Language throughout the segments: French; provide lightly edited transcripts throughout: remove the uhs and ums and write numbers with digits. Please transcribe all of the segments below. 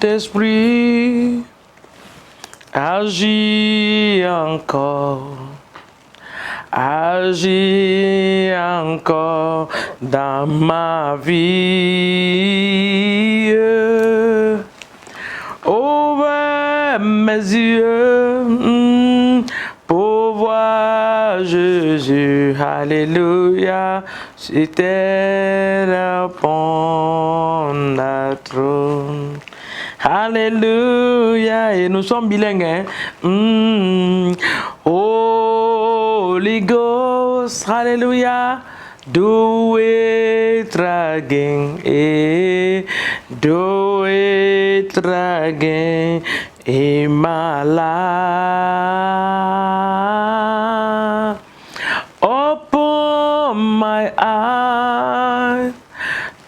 Saint-Esprit, agis encore. Agis encore dans ma vie. Ouvre mes yeux pour voir Jésus. Alléluia. C'était upon the trône. Alléluia. Et nous sommes bilingues. Hein? Holy Ghost, hallelujah, do it again, do it again in my life. Open my eyes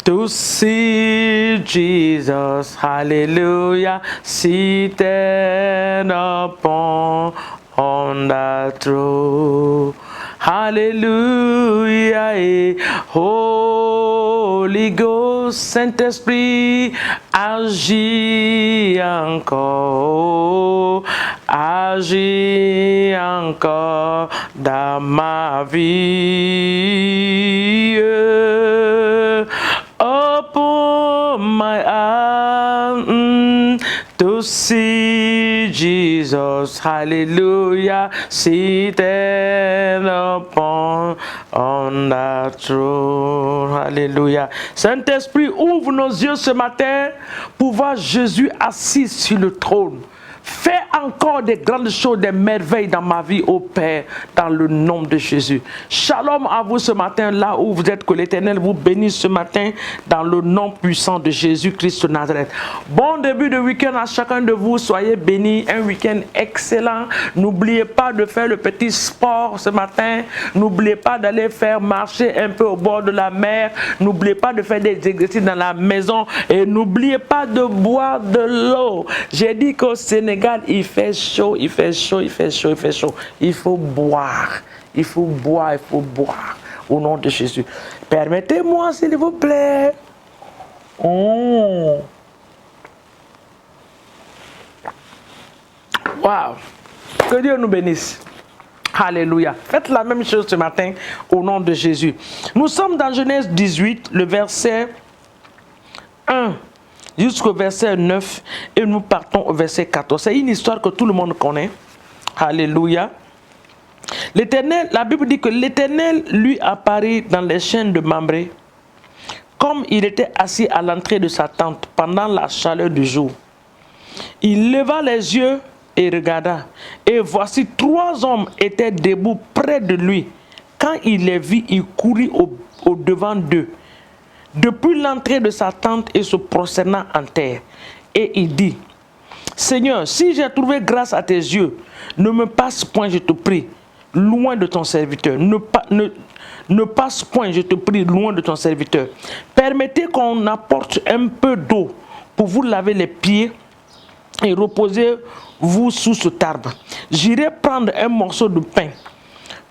to see Jesus, hallelujah, seated upon the throne. Hallelujah. Holy Ghost, Saint-Esprit, agis encore. Agis encore dans ma vie. Open my eyes to see Jesus, hallelujah, seated upon the throne, hallelujah. Saint-Esprit, ouvre nos yeux ce matin pour voir Jésus assis sur le trône. Fais encore des grandes choses, des merveilles dans ma vie, ô Père, dans le nom de Jésus. Shalom à vous ce matin, là où vous êtes, que l'Éternel vous bénisse ce matin, dans le nom puissant de Jésus-Christ de Nazareth. Bon début de week-end à chacun de vous, soyez bénis, un week-end excellent. N'oubliez pas de faire le petit sport ce matin, n'oubliez pas d'aller faire marcher un peu au bord de la mer, n'oubliez pas de faire des exercices dans la maison et n'oubliez pas de boire de l'eau. J'ai dit qu'au Sénégal, il fait chaud, il fait chaud, il fait chaud, il fait chaud. Il faut boire, il faut boire, il faut boire. Au nom de Jésus. Permettez-moi, s'il vous plaît. Wow. Que Dieu nous bénisse. Alléluia. Faites la même chose ce matin au nom de Jésus. Nous sommes dans Genèse 18, le verset 1. Jusqu'au verset 9 et nous partons au verset 14. C'est une histoire que tout le monde connaît. Alléluia. L'Éternel, la Bible dit que l'Éternel lui apparut dans les chaînes de Mamré, comme il était assis à l'entrée de sa tente pendant la chaleur du jour. Il leva les yeux et regarda, et voici 3 hommes étaient debout près de lui. Quand il les vit, il courut au devant d'eux, depuis l'entrée de sa tente, et se prosterna en terre. Et il dit: Seigneur, si j'ai trouvé grâce à tes yeux, ne me passe point, je te prie, loin de ton serviteur. Ne passe point, je te prie, loin de ton serviteur. Permettez qu'on apporte un peu d'eau pour vous laver les pieds et reposez-vous sous cet arbre. J'irai prendre un morceau de pain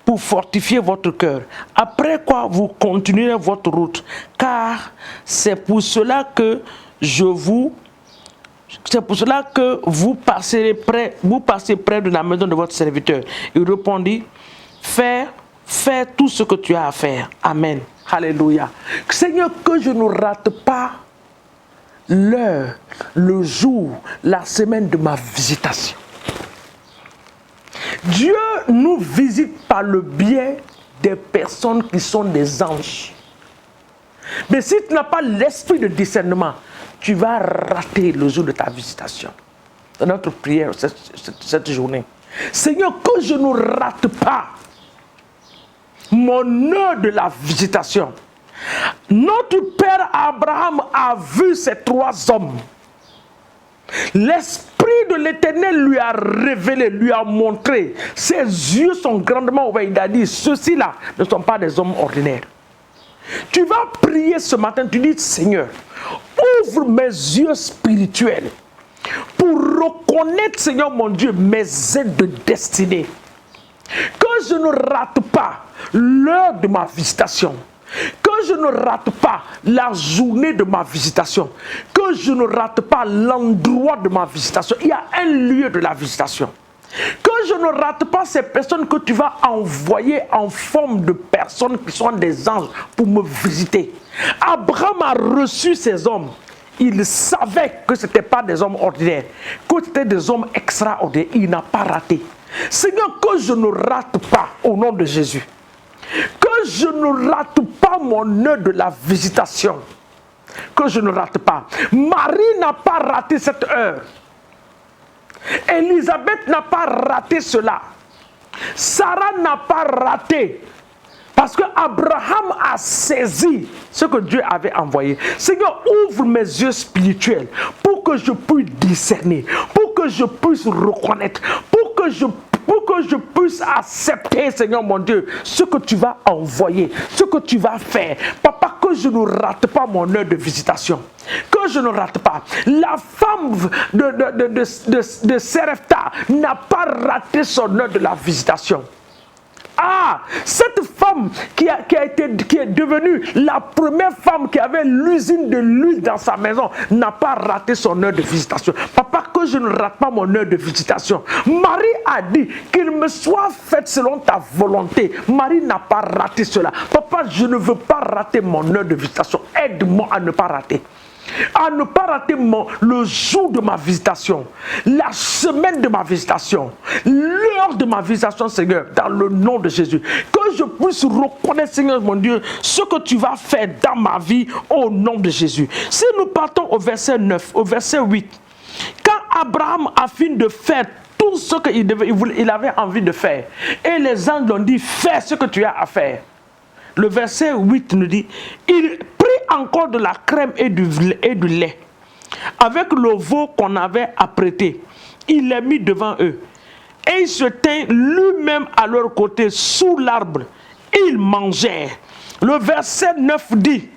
pour fortifier votre cœur. Après quoi, vous continuerez votre route, car c'est pour cela que vous passez près de la maison de votre serviteur. Il répondit: fais tout ce que tu as à faire. Amen. Alléluia. Seigneur, que je ne rate pas l'heure, le jour, la semaine de ma visitation. Dieu nous visite par le biais des personnes qui sont des anges. Mais si tu n'as pas l'esprit de discernement, tu vas rater le jour de ta visitation. C'est notre prière cette journée. Seigneur, que je ne rate pas mon heure de la visitation. Notre père Abraham a vu ces 3 hommes. L'esprit de l'Éternel lui a révélé, lui a montré. Ses yeux sont grandement ouverts. Il a dit: ceux-ci-là ne sont pas des hommes ordinaires. Tu vas prier ce matin, tu dis: Seigneur, ouvre mes yeux spirituels pour reconnaître, Seigneur mon Dieu, mes aides de destinée. Que je ne rate pas l'heure de ma visitation. Que je ne rate pas la journée de ma visitation, que je ne rate pas l'endroit de ma visitation. Il y a un lieu de la visitation. Que je ne rate pas ces personnes que tu vas envoyer en forme de personnes qui sont des anges pour me visiter. Abraham a reçu ces hommes. Il savait que ce n'étaient pas des hommes ordinaires, que c'était des hommes extraordinaires. Il n'a pas raté. Seigneur, que je ne rate pas au nom de Jésus. Que je ne rate pas mon heure de la visitation. Que je ne rate pas. Marie n'a pas raté cette heure. Élisabeth n'a pas raté cela. Sarah n'a pas raté. Parce que Abraham a saisi ce que Dieu avait envoyé. Seigneur, ouvre mes yeux spirituels pour que je puisse discerner, pour que je puisse reconnaître, pour que je puisse accepter, Seigneur mon Dieu, ce que tu vas envoyer, ce que tu vas faire. Papa, que je ne rate pas mon heure de visitation. Que je ne rate pas. La femme de Serepta n'a pas raté son heure de la visitation. Ah, cette femme qui est devenue la première femme qui avait l'usine de l'huile dans sa maison n'a pas raté son heure de visitation. Papa, que je ne rate pas mon heure de visitation. Marie a dit qu'il me soit fait selon ta volonté. Marie n'a pas raté cela. Papa, je ne veux pas rater mon heure de visitation. Aide-moi à ne pas rater. À ne pas rater le jour de ma visitation, la semaine de ma visitation, l'heure de ma visitation, Seigneur, dans le nom de Jésus. Que je puisse reconnaître, Seigneur mon Dieu, ce que tu vas faire dans ma vie au nom de Jésus. Si nous partons au verset 9, au verset 8, quand Abraham a fini de faire tout ce qu'il avait envie de faire, et les anges lui ont dit, fais ce que tu as à faire. Le verset 8 nous dit, il prit encore de la crème et du lait. Avec le veau qu'on avait apprêté, il les mit devant eux. Et il se tint lui-même à leur côté sous l'arbre. Ils mangèrent. Le verset 9 dit,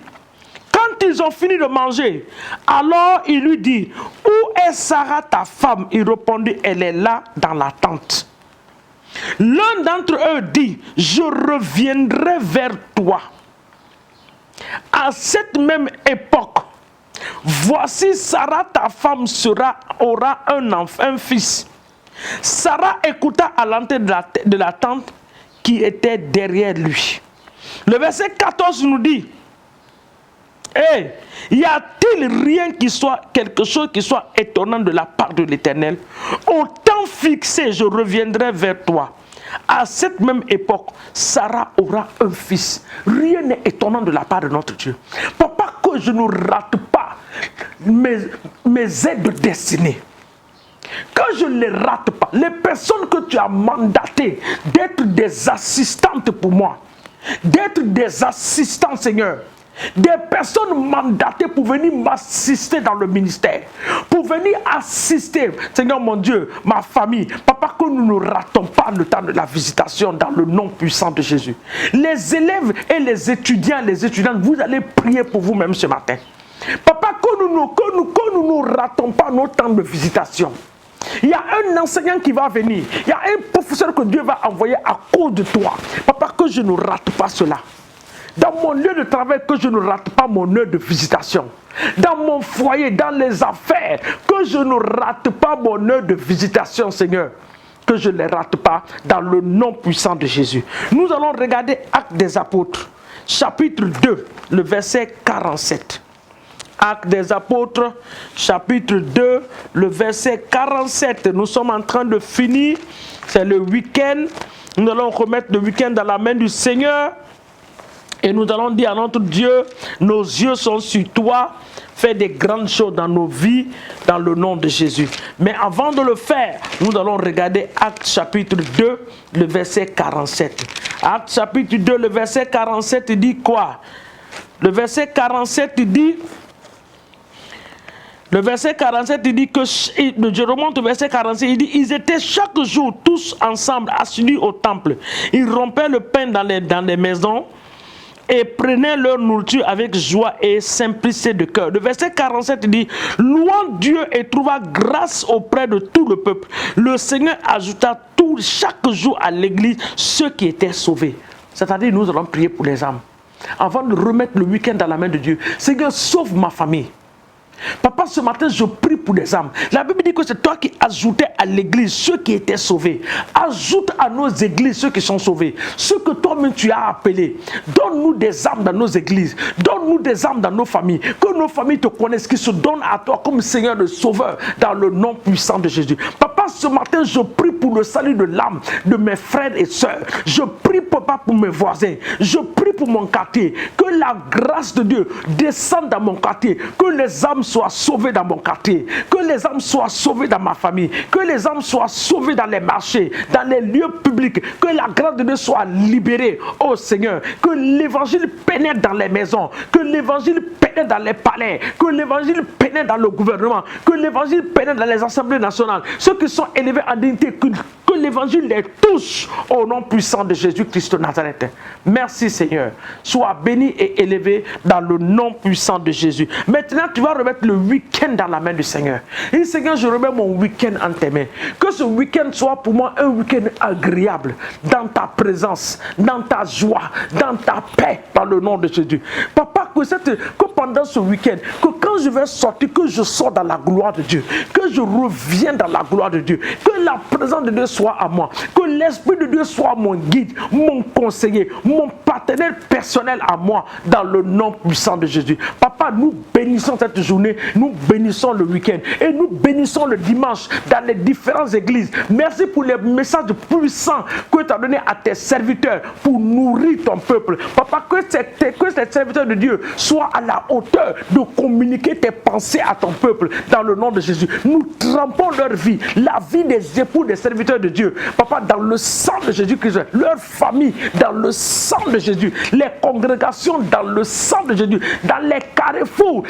quand ils ont fini de manger, alors il lui dit, où est Sarah ta femme? Il répondit, elle est là dans la tente. L'un d'entre eux dit, je reviendrai vers toi. À cette même époque, voici Sarah ta femme aura un fils. Sarah écouta à l'entrée de la tente qui était derrière lui. Le verset 14 nous dit, y a-t-il rien quelque chose qui soit étonnant de la part de l'Éternel? Au temps fixé, je reviendrai vers toi. À cette même époque, Sarah aura un fils. Rien n'est étonnant de la part de notre Dieu. Papa, que je ne rate pas mes aides destinés. Que je ne les rate pas. Les personnes que tu as mandatées d'être des assistantes pour moi. D'être des assistants, Seigneur. Des personnes mandatées pour venir m'assister dans le ministère, pour venir assister, Seigneur mon Dieu, ma famille. Papa, que nous ne ratons pas le temps de la visitation dans le nom puissant de Jésus. Les élèves et les étudiantes, vous allez prier pour vous-même ce matin. Papa, que nous ne ratons pas notre temps de visitation. Il y a un enseignant qui va venir, il y a un professeur que Dieu va envoyer à cause de toi. Papa, que je ne rate pas cela. Dans mon lieu de travail, que je ne rate pas mon heure de visitation. Dans mon foyer, dans les affaires, que je ne rate pas mon heure de visitation, Seigneur. Que je ne les rate pas dans le nom puissant de Jésus. Nous allons regarder Actes des Apôtres, chapitre 2, le verset 47. Actes des Apôtres, chapitre 2, le verset 47. Nous sommes en train de finir, c'est le week-end. Nous allons remettre le week-end dans la main du Seigneur. Et nous allons dire à notre Dieu, nos yeux sont sur toi, fais des grandes choses dans nos vies, dans le nom de Jésus. Mais avant de le faire, nous allons regarder Actes chapitre 2, le verset 47. Actes chapitre 2, le verset 47 dit quoi? Le verset 47 dit... Le verset 47, il dit que, je remonte au verset 47, il dit, ils étaient chaque jour tous ensemble assidus au temple. Ils rompaient le pain dans les maisons et prenaient leur nourriture avec joie et simplicité de cœur. Le verset 47 dit, louant Dieu et trouva grâce auprès de tout le peuple. Le Seigneur ajouta chaque jour à l'église ceux qui étaient sauvés. C'est-à-dire, nous allons prier pour les âmes. avant de remettre le week-end dans la main de Dieu. Seigneur, sauve ma famille. Papa, ce matin, je prie pour des âmes. La Bible dit que c'est toi qui ajoutais à l'église ceux qui étaient sauvés. Ajoute à nos églises ceux qui sont sauvés. Ceux que toi-même tu as appelés. Donne-nous des âmes dans nos églises. Donne-nous des âmes dans nos familles. Que nos familles te connaissent, qui se donnent à toi comme Seigneur de Sauveur dans le nom puissant de Jésus. Papa, ce matin, je prie pour le salut de l'âme de mes frères et sœurs. Je prie, papa, pour mes voisins. Je prie pour mon quartier. Que la grâce de Dieu descende dans mon quartier. Que les âmes soient sauvées dans mon quartier, que les âmes soient sauvées dans ma famille, que les âmes soient sauvées dans les marchés, dans les lieux publics, que la grâce de Dieu soit libérée, oh Seigneur, que l'évangile pénètre dans les maisons, que l'évangile pénètre dans les palais, que l'évangile pénètre dans le gouvernement, que l'évangile pénètre dans les assemblées nationales, ceux qui sont élevés en dignité, que l'évangile les touche au nom puissant de Jésus-Christ de Nazareth. Merci Seigneur, sois béni et élevé dans le nom puissant de Jésus. Maintenant tu vas remettre le week-end dans la main du Seigneur. Et Seigneur, je remets mon week-end en tes mains. Que ce week-end soit pour moi un week-end agréable dans ta présence, dans ta joie, dans ta paix, dans le nom de Jésus. Papa, que pendant ce week-end, que quand je vais sortir, que je sors dans la gloire de Dieu, que je reviens dans la gloire de Dieu, que la présence de Dieu soit à moi, que l'Esprit de Dieu soit mon guide, mon conseiller, mon partenaire personnel à moi, dans le nom puissant de Jésus. Papa, nous bénissons cette journée, nous bénissons le week-end et nous bénissons le dimanche dans les différentes églises. Merci pour les messages puissants que tu as donnés à tes serviteurs pour nourrir ton peuple. Papa, que ces serviteurs de Dieu soient à la hauteur de communiquer tes pensées à ton peuple dans le nom de Jésus. Nous trempons leur vie, la vie des époux des serviteurs de Dieu. Papa, dans le sang de Jésus-Christ, leur famille dans le sang de Jésus, les congrégations dans le sang de Jésus, dans les carrefours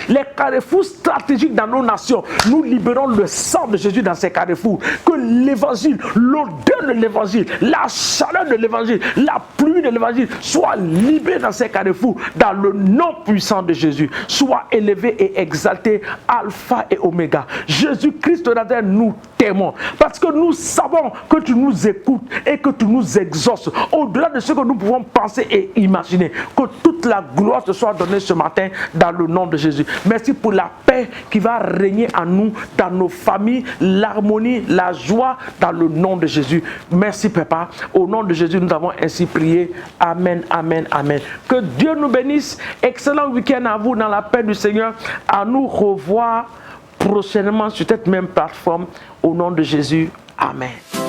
stratégiques dans nos nations. Nous libérons le sang de Jésus dans ces carrefours. Que l'évangile, l'odeur de l'évangile, la chaleur de l'évangile, la pluie de l'évangile soit libérée dans ces carrefours dans le nom puissant de Jésus. Sois élevé et exalté, Alpha et Oméga. Jésus-Christ de Nazareth, nous t'aimons parce que nous savons que tu nous écoutes et que tu nous exauces au-delà de ce que nous pouvons penser et imaginer. Que toute la gloire te soit donnée ce matin dans le nom de Jésus. Merci pour la paix qui va régner en nous, dans nos familles, l'harmonie, la joie dans le nom de Jésus. Merci Papa. Au nom de Jésus, nous avons ainsi prié. Amen, amen, amen. Que Dieu nous bénisse. Excellent week-end à vous dans la paix du Seigneur. À nous revoir prochainement sur cette même plateforme. Au nom de Jésus. Amen.